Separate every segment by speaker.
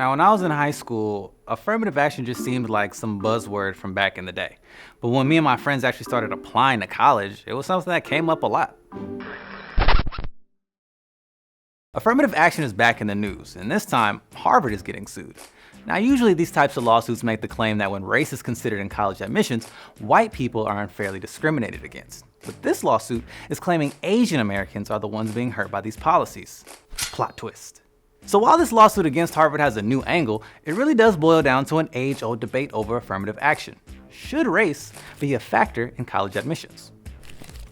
Speaker 1: Now, when I was in high school, affirmative action just seemed like some buzzword from back in the day. But when me and my friends actually started applying to college, it was something that came up a lot. Affirmative action is back in the news, and this time, Harvard is getting sued. Now, usually these types of lawsuits make the claim that when race is considered in college admissions, white people are unfairly discriminated against. But this lawsuit is claiming Asian Americans are the ones being hurt by these policies. Plot twist. So while this lawsuit against Harvard has a new angle, it really does boil down to an age-old debate over affirmative action. Should race be a factor in college admissions?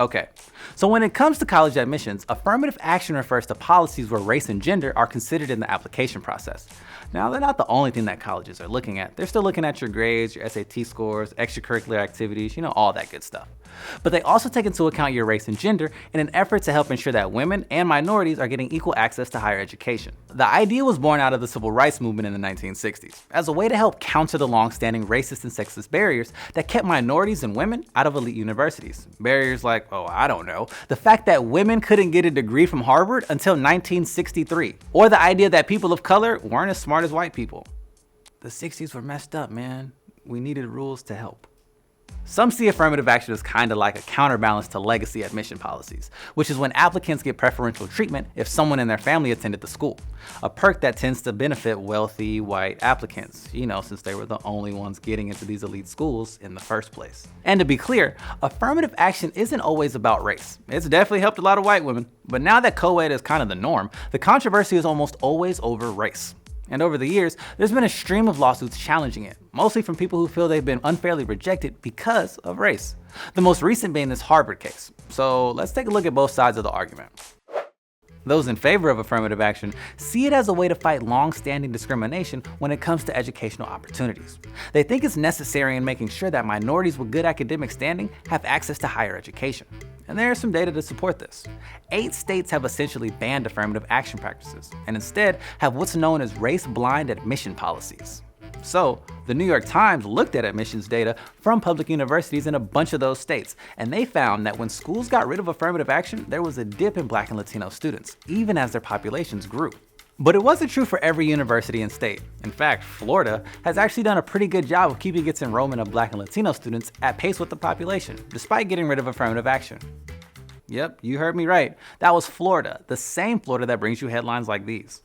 Speaker 1: Okay, so when it comes to college admissions, affirmative action refers to policies where race and gender are considered in the application process. Now, they're not the only thing that colleges are looking at. They're still looking at your grades, your SAT scores, extracurricular activities, all that good stuff. But they also take into account your race and gender in an effort to help ensure that women and minorities are getting equal access to higher education. The idea was born out of the civil rights movement in the 1960s as a way to help counter the long-standing racist and sexist barriers that kept minorities and women out of elite universities. Barriers like, the fact that women couldn't get a degree from Harvard until 1963, or the idea that people of color weren't as smart as white people. The 60s were messed up, man. We needed rules to help. Some see affirmative action as kind of like a counterbalance to legacy admission policies, which is when applicants get preferential treatment if someone in their family attended the school, a perk that tends to benefit wealthy white applicants, since they were the only ones getting into these elite schools in the first place. And to be clear, affirmative action isn't always about race. It's definitely helped a lot of white women, but now that co-ed is kind of the norm, the controversy is almost always over race. And over the years, there's been a stream of lawsuits challenging it, mostly from people who feel they've been unfairly rejected because of race. The most recent being this Harvard case. So let's take a look at both sides of the argument. Those in favor of affirmative action see it as a way to fight long-standing discrimination when it comes to educational opportunities. They think it's necessary in making sure that minorities with good academic standing have access to higher education. And there is some data to support this. 8 states have essentially banned affirmative action practices, and instead have what's known as race-blind admission policies. So, the New York Times looked at admissions data from public universities in a bunch of those states, and they found that when schools got rid of affirmative action, there was a dip in Black and Latino students, even as their populations grew. But it wasn't true for every university and state. In fact, Florida has actually done a pretty good job of keeping its enrollment of Black and Latino students at pace with the population, despite getting rid of affirmative action. Yep, you heard me right. That was Florida, the same Florida that brings you headlines like these.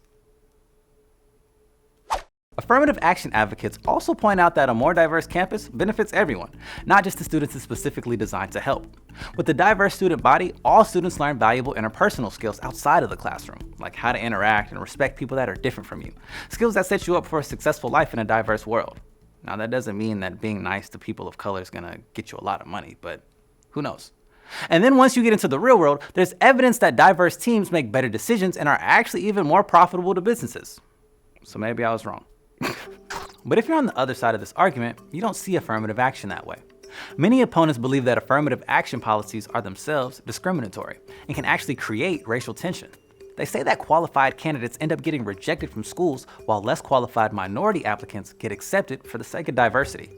Speaker 1: Affirmative action advocates also point out that a more diverse campus benefits everyone, not just the students it's specifically designed to help. With the diverse student body, all students learn valuable interpersonal skills outside of the classroom, like how to interact and respect people that are different from you, skills that set you up for a successful life in a diverse world. Now, that doesn't mean that being nice to people of color is gonna get you a lot of money, but who knows? And then once you get into the real world, there's evidence that diverse teams make better decisions and are actually even more profitable to businesses. So maybe I was wrong. But if you're on the other side of this argument, you don't see affirmative action that way. Many opponents believe that affirmative action policies are themselves discriminatory and can actually create racial tension. They say that qualified candidates end up getting rejected from schools while less qualified minority applicants get accepted for the sake of diversity.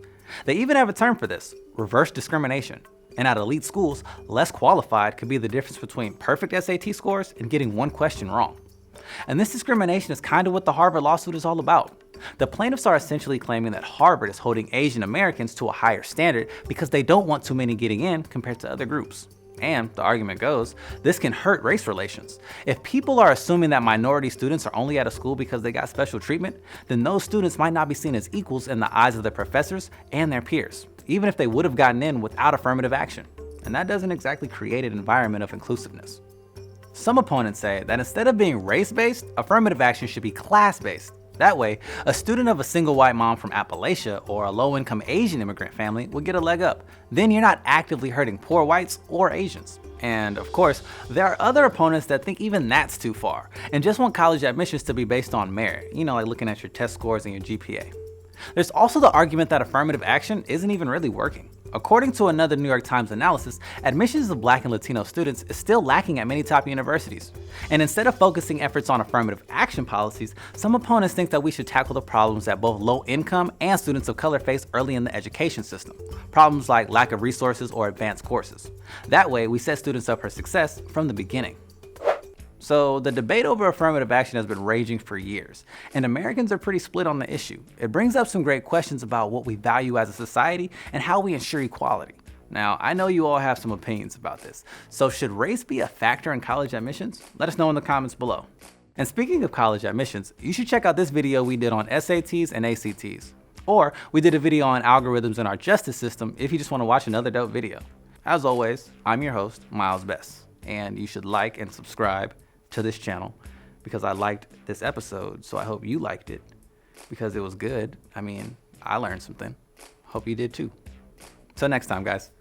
Speaker 1: They even have a term for this: reverse discrimination. And at elite schools, less qualified could be the difference between perfect SAT scores and getting one question wrong. And this discrimination is kind of what the Harvard lawsuit is all about. The plaintiffs are essentially claiming that Harvard is holding Asian Americans to a higher standard because they don't want too many getting in compared to other groups. And, the argument goes, this can hurt race relations. If people are assuming that minority students are only at a school because they got special treatment, then those students might not be seen as equals in the eyes of their professors and their peers, even if they would have gotten in without affirmative action. And that doesn't exactly create an environment of inclusiveness. Some opponents say that instead of being race-based, affirmative action should be class-based. That way, a student of a single white mom from Appalachia or a low-income Asian immigrant family would get a leg up. Then you're not actively hurting poor whites or Asians. And of course, there are other opponents that think even that's too far and just want college admissions to be based on merit, like looking at your test scores and your GPA. There's also the argument that affirmative action isn't even really working. According to another New York Times analysis, admissions of Black and Latino students is still lacking at many top universities. And instead of focusing efforts on affirmative action policies, some opponents think that we should tackle the problems that both low-income and students of color face early in the education system. Problems like lack of resources or advanced courses. That way, we set students up for success from the beginning. So the debate over affirmative action has been raging for years, and Americans are pretty split on the issue. It brings up some great questions about what we value as a society and how we ensure equality. Now, I know you all have some opinions about this, so should race be a factor in college admissions? Let us know in the comments below. And speaking of college admissions, you should check out this video we did on SATs and ACTs. Or we did a video on algorithms in our justice system if you just want to watch another dope video. As always, I'm your host, Myles Bess, and you should like and subscribe to this channel because I liked this episode, so I hope you liked it because it was good. I mean, I learned something. Hope you did too. Till next time, guys.